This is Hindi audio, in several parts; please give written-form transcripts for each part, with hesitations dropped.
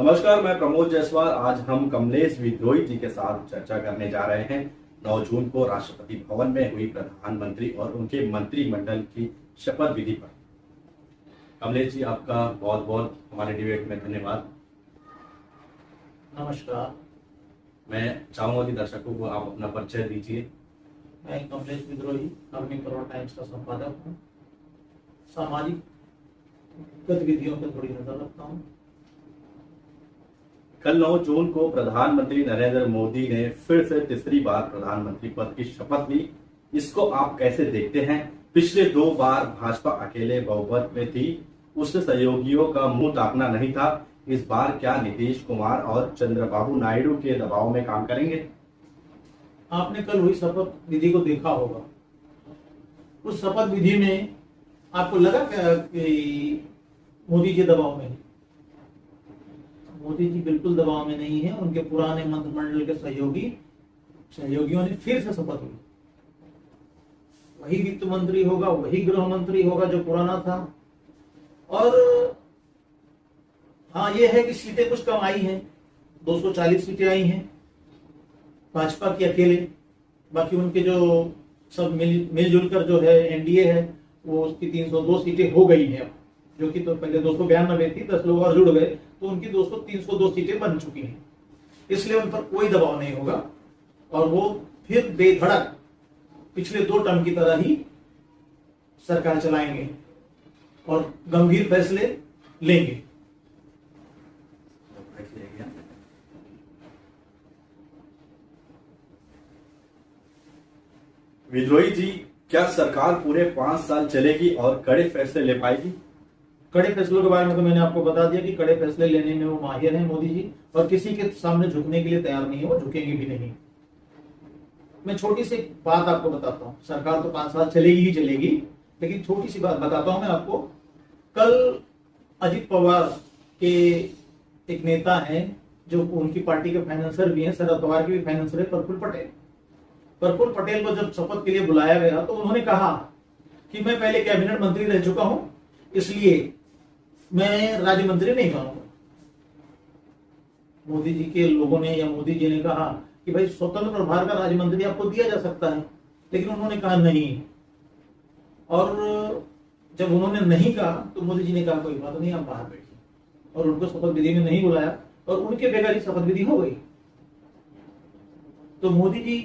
नमस्कार, मैं प्रमोद जायसवाल। आज हम कमलेश विद्रोही जी के साथ चर्चा करने जा रहे हैं 9 जून को राष्ट्रपति भवन में हुई प्रधानमंत्री और उनके मंत्रिमंडल की शपथ विधि पर। कमलेश जी, आपका बहुत बहुत हमारे डिबेट में धन्यवाद। नमस्कार। मैं चाहूंगा कि दर्शकों को आप अपना परिचय दीजिए। मैं कमलेश विद्रोही अर्निंग करोड़ टाइम्स का संपादक हूँ। सामाजिक गतिविधियों पर थोड़ी नजर रखता हूँ। कल 9 जून को प्रधानमंत्री नरेंद्र मोदी ने फिर से तीसरी बार प्रधानमंत्री पद की शपथ ली। इसको आप कैसे देखते हैं? पिछले 2 बार भाजपा अकेले बहुमत में थी, उससे सहयोगियों का मुंह ताकना नहीं था। इस बार क्या नीतीश कुमार और चंद्रबाबू नायडू के दबाव में काम करेंगे? आपने कल हुई शपथ विधि को देखा होगा। उस शपथ विधि में आपको लगा क्या कि मोदी जी दबाव में? मोदी जी बिल्कुल दबाव में नहीं है। उनके पुराने मंत्रिमंडल के सहयोगियों ने फिर से शपथ ली। वही वित्त मंत्री होगा, वही गृह मंत्री होगा जो पुराना था। और हाँ, ये है कि सीटें कुछ कम आई हैं। 240 सीटें आई हैं भाजपा की अकेले। बाकी उनके जो सब मिलजुल कर जो है एनडीए है, वो उसकी 302 सीटें हो गई हैं, जो कि तो पहले 292 थी। 10 लोग और जुड़ गए तो उनकी 302 सीटें बन चुकी हैं। इसलिए उन पर कोई दबाव नहीं होगा और वो फिर बेधड़क पिछले 2 टर्म की तरह ही सरकार चलाएंगे और गंभीर फैसले लेंगे। विद्रोही जी, क्या सरकार पूरे 5 साल चलेगी और कड़े फैसले ले पाएगी? कड़े फैसलों के बारे में तो मैंने आपको बता दिया कि कड़े फैसले लेने में वो माहिर हैं मोदी जी, और किसी के सामने झुकने के लिए तैयार नहीं है, वो झुकेंगे भी नहीं। मैं छोटी सी बात आपको बताता हूँ। सरकार तो 5 साल चलेगी ही चलेगी, लेकिन छोटी सी बात बताता हूँ मैं आपको। कल अजित पवार के एक नेता हैं जो उनकी पार्टी के फाइनेंसर भी हैं, शरद पवार के भी फाइनेंसर है, प्रफुल्ल पटेल को जब शपथ के लिए बुलाया गया तो उन्होंने कहा कि मैं पहले कैबिनेट मंत्री रह चुका हूं, इसलिए मैं राज्य मंत्री नहीं बनूंगा। मोदी जी के लोगों ने या मोदी जी ने कहा कि भाई स्वतंत्र प्रभार का राज्य मंत्री आपको दिया जा सकता है, लेकिन उन्होंने कहा नहीं। और जब उन्होंने नहीं कहा तो मोदी जी ने कहा कोई बात नहीं, आप बाहर बैठिए, और उनको शपथ विधि में नहीं बुलाया और उनके बगैर ही शपथ विधि हो गई। तो मोदी जी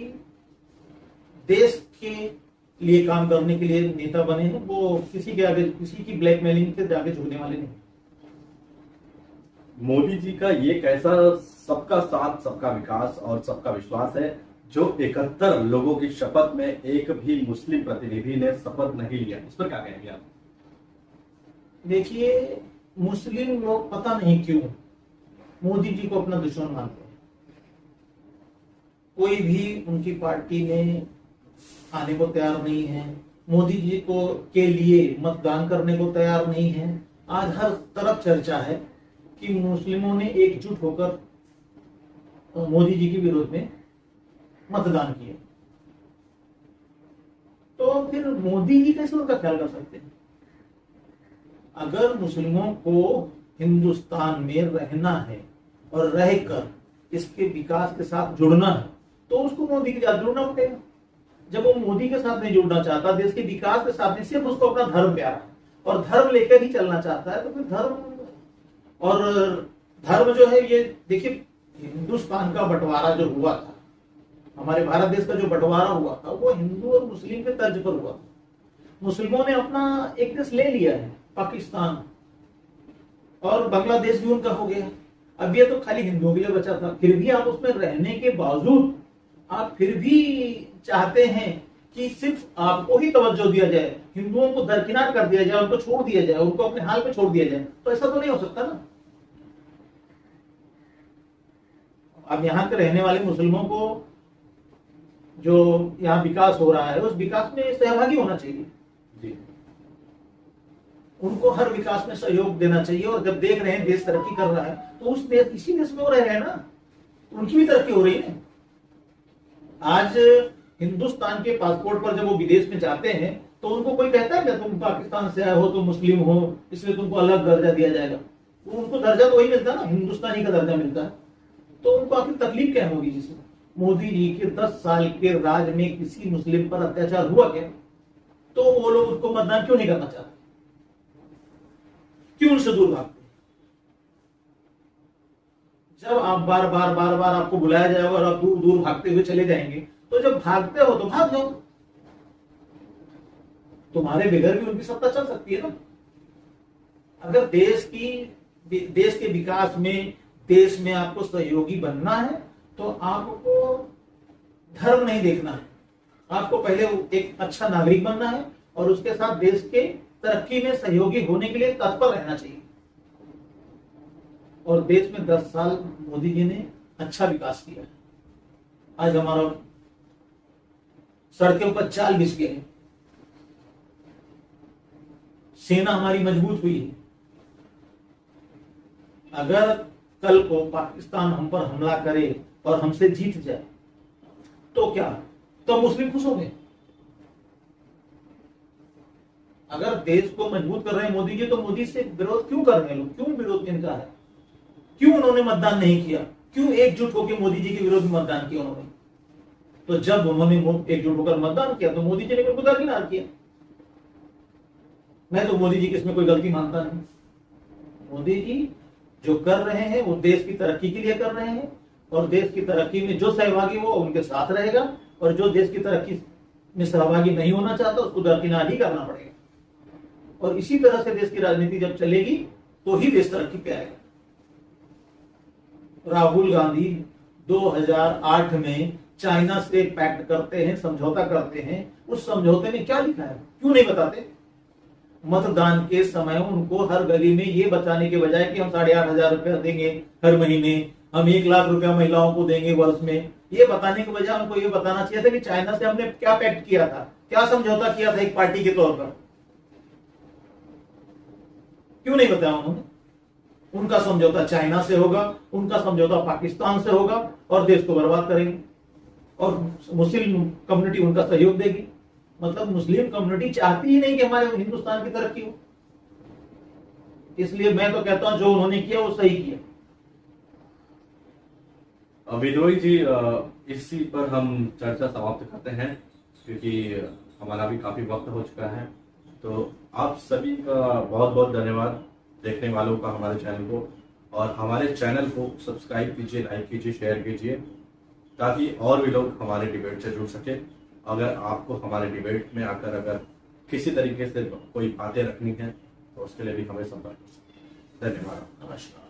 देश के लिए काम करने के लिए नेता बने हैं। वो किसी के आगे, किसी की ब्लैकमेलिंग के आगे झुकने वाले नहीं। मोदी जी का ये कैसा सबका साथ, सबका विकास और सबका विश्वास है जो 71 लोगों की शपथ में एक भी मुस्लिम प्रतिनिधि ने शपथ नहीं लिया, इस पर क्या कहेंगे आप? देखिए, मुस्लिम लोग पता नहीं क्यों मोदी जी को अपना दुश्मन मानते हैं। कोई भी उनकी पार्टी में आने को तैयार नहीं है, मोदी जी को के लिए मतदान करने को तैयार नहीं है। आज हर तरफ चर्चा है कि मुस्लिमों ने एकजुट होकर मोदी जी के विरोध में मतदान किया। तो फिर मोदी जी कैसे उनका ख्याल कर सकते हैं? अगर मुस्लिमों को हिंदुस्तान में रहना है और रहकर इसके विकास के साथ जुड़ना है तो उसको मोदी के साथ जुड़ना पड़ेगा। जब वो मोदी के साथ नहीं जुड़ना चाहता, देश के विकास के साथ नहीं, सिर्फ उसको अपना धर्म प्यारा है और धर्म लेकर ही चलना चाहता है, तो फिर धर्म जो है, ये देखिए, हिंदुस्तान का बंटवारा जो हुआ था, हमारे भारत देश का जो बंटवारा हुआ था, वो हिंदू और मुस्लिम के तर्ज पर हुआ था। मुस्लिमों ने अपना एक देश ले लिया है, पाकिस्तान, और बांग्लादेश भी उनका हो गया। अब ये तो खाली हिंदुओं के लिए बचा था। फिर भी आप उसमें रहने के बावजूद आप फिर भी चाहते हैं कि सिर्फ आपको ही तवज्जो दिया जाए, हिंदुओं को दरकिनार कर दिया जाए, उनको छोड़ दिया जाए, उनको अपने हाल पे छोड़ दिया जाए। तो ऐसा तो नहीं हो सकता ना। अब यहाँ के रहने वाले मुस्लिमों को जो यहाँ विकास हो रहा है, उस विकास में सहभागी होना चाहिए जी। उनको हर विकास में सहयोग देना चाहिए। और जब देख रहे हैं देश तरक्की कर रहा है तो उस देश, इसी देश में वो रह रहे हैं ना, उनकी भी तरक्की हो रही है। आज हिंदुस्तान के पासपोर्ट पर जब वो विदेश में जाते हैं तो उनको कोई कहता है कि तुम पाकिस्तान से आए हो, तुम मुस्लिम हो, इसलिए तुमको अलग दर्जा दिया जाएगा? वो उनको दर्जा तो वही मिलता है ना, हिंदुस्तानी का दर्जा मिलता है। तो उनको आखिर तकलीफ क्या है मोदी जी से? मोदी जी के 10 साल के राज में किसी मुस्लिम पर अत्याचार हुआ क्या? तो वो लोग उसको मतदान क्यों नहीं करना चाहते? क्यों उनसे दूर भागते? जब आप बार बार आपको बुलाया जाएगा और आप दूर दूर भागते हुए चले जाएंगे, तो जब भागते हो तो भाग जाओ। तुम्हारे बगैर भी उनकी सत्ता चल सकती है ना। अगर देश के विकास में, देश में आपको सहयोगी बनना है तो आपको धर्म नहीं देखना है, आपको पहले एक अच्छा नागरिक बनना है और उसके साथ देश के तरक्की में सहयोगी होने के लिए तत्पर रहना चाहिए। और देश में 10 साल मोदी जी ने अच्छा विकास किया है। आज हमारा सड़कों पर जाल बिछ गए हैं, सेना हमारी मजबूत हुई है। अगर कल को पाकिस्तान हम पर हमला करे और हमसे जीत जाए तो क्या? तो मुस्लिम खुश होंगे। अगर देश को मजबूत कर रहे हैं मोदी जी, तो मोदी से विरोध क्यों कर रहे हैं लोग? क्यों विरोध इनका है? क्यों उन्होंने मतदान नहीं किया? क्यों एकजुट होकर मोदी जी के विरोध में मतदान किया उन्होंने? तो जब उन्होंने एकजुट होकर मतदान किया तो मोदी जी ने बिल्कुल दरकिनार किया। मैं तो मोदी जी की इसमें कोई गलती मानता नहीं। मोदी जी जो कर रहे हैं वो देश की तरक्की के लिए कर रहे हैं, और देश की तरक्की में जो सहभागी हो उनके साथ रहेगा, और जो देश की तरक्की में सहभागी नहीं होना चाहता उसको दरकिनार ही करना पड़ेगा। और इसी तरह से देश की राजनीति जब चलेगी तो ही देश तरक्की पे आएगा। राहुल गांधी 2008 में चाइना से पैक्ट करते हैं, समझौता करते हैं। उस समझौते में क्या लिखा है क्यों नहीं बताते? मतदान के समय उनको हर गली में ये बताने के बजाय कि हम 8,500 रुपया देंगे हर महीने, हम 1 लाख रुपया महिलाओं को देंगे वर्ष में, ये बताने के बजाय उनको ये बताना चाहिए था कि चाइना से हमने क्या पैक्ट किया था, क्या समझौता किया था एक पार्टी के तौर पर। क्यों नहीं बताया उन्होंने? उनका समझौता चाइना से होगा, उनका समझौता पाकिस्तान से होगा और देश को बर्बाद करेंगे, और मुस्लिम कम्युनिटी उनका सहयोग देगी। मतलब मुस्लिम कम्युनिटी चाहती ही नहीं कि हमारे हिंदुस्तान की तरक्की हो। इसलिए मैं तो कहता हूं जो उन्होंने किया वो सही किया। विद्रोही जी, इसी पर हम चर्चा समाप्त करते हैं क्योंकि हमारा भी काफी वक्त हो चुका है। तो आप सभी का बहुत बहुत धन्यवाद, देखने वालों का हमारे चैनल को, और हमारे चैनल को सब्सक्राइब कीजिए, लाइक कीजिए, शेयर कीजिए, ताकि और भी लोग हमारे डिबेट से जुड़ सके। अगर आपको हमारे डिबेट में आकर अगर किसी तरीके से कोई बातें रखनी है तो उसके लिए भी हमें संपर्क कर सकते हैं। धन्यवाद, नमस्कार।